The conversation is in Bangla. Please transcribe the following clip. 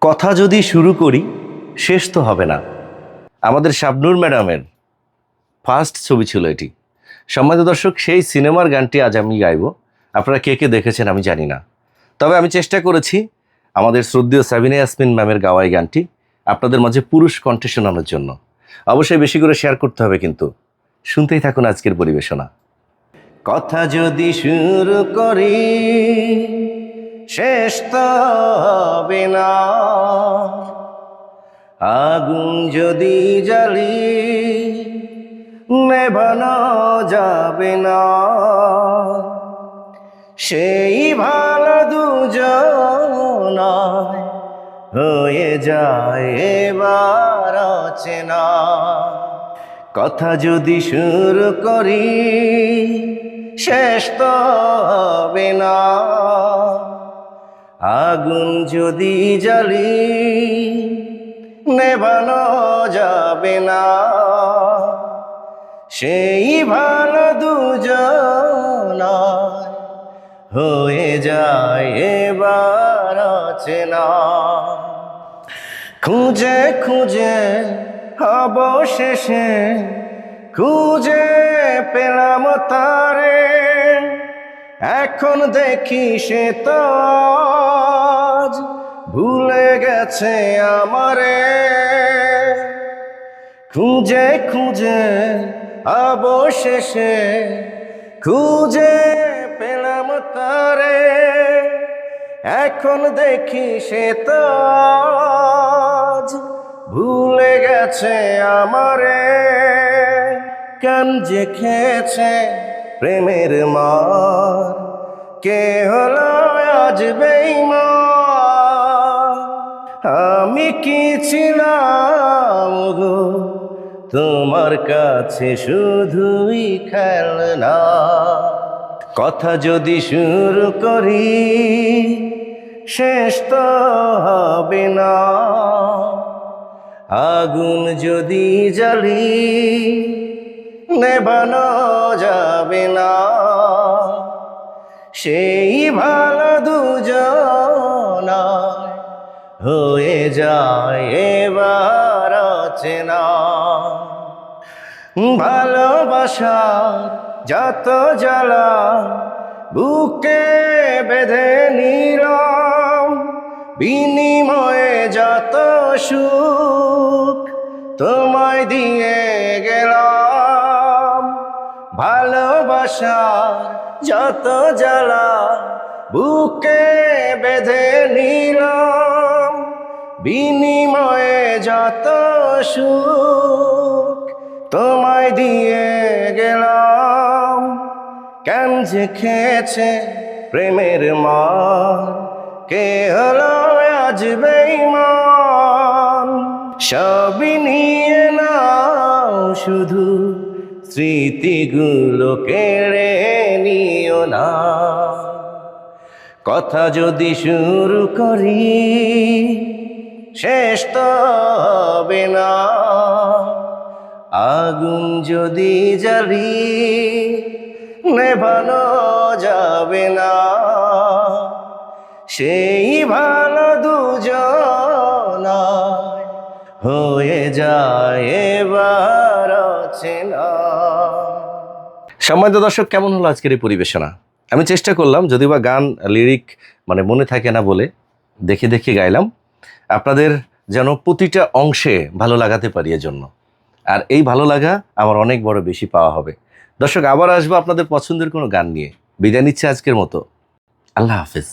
কথা যদি শুরু করি শেষ তো হবে না। আমাদের শাবনূর ম্যাডামের ফার্স্ট ছবি ছিল এটি। সম্মানিত দর্শক, সেই সিনেমার গানটি আজ আমি গাইব। আপনারা কে কে দেখেছেন আমি জানি না, তবে আমি চেষ্টা করেছি আমাদের শ্রদ্ধেয় সাবিনা ইয়াসমিন ম্যামের গাওয়া এই গানটি আপনাদের মাঝে পুরুষ কণ্ঠে শোনানোর জন্য। অবশ্যই বেশি করে শেয়ার করতে হবে, কিন্তু শুনতেই থাকুন আজকের পরিবেশনা। কথা যদি শুরু করি শেষ তো হবে না, আগুন যদি জ্বালি নেভানো যাবে না, সেই ভালো দুজন হয়ে যায় এবার অচেনা। কথা যদি শুরু করি শেষ তো হবে না, আগুন যদি জ্বালি নেভানো যাবে না, সেই ভালো দুজন হয়ে যায় এবার অচেনা। খুঁজে খুঁজে অবশেষে খুঁজে পেলাম তারে, এখন দেখি সে তো আজ ভুলে গেছে আমারে। খুঁজে খুঁজে অবশেষে খুঁজে পেলাম তারে, এখন দেখি সে তো আজ ভুলে গেছে আমারে। কেন যে খেয়েছে প্রেমের মার, কে হলো আজ বেঈমান। আমি কি ছিলাম গো তোমার কাছে শুধুই খেলনা। কথা যদি শুরু করি শেষ তো হবে না, আগুন যদি জ্বালি নেভানো যাবে না, সেই ভালো দুজন হয়ে যায় এবার অচেনা। ভালোবাসার যত জ্বালা বুকে বেঁধে নিলাম, বিনিময়ে যত সুখ তোমায় দিয়ে গেলাম। ভালোবাসার যত জ্বালা বুকে বেঁধে নিলাম, বিনিময়ে যত সুখ তোমায় দিয়ে গেলাম। কেন যে খেয়েছে প্রেমের মার, কে হলো আজ বেঈমান। সবই নিয়ে নাও শুধু স্মৃতিগুলো কেড়ে নিও না। কথা যদি শুরু করি শেষ তো হবে না, আগুন যদি জ্বালি নেভানো যাবে না, সেই ভালো দুজন হয়ে যায় এবার অচেনা। সম্মানিত দর্শক, কেমন হলো আজকের এই পরিবেশনা? আমি চেষ্টা করলাম, যদিও বা গান লিরিক মনে থাকে না বলে দেখে দেখে গাইলাম, আপনাদের যেন প্রতিটা অংশে ভালো লাগাতে পারি এজন্য। আর এই ভালো লাগা আমার অনেক বড় বেশি পাওয়া হবে। দর্শক, আবার আসবো আপনাদের পছন্দের কোনো গান নিয়ে। বিদায় নিচ্ছে আজকের মতো। আল্লাহ হাফেজ।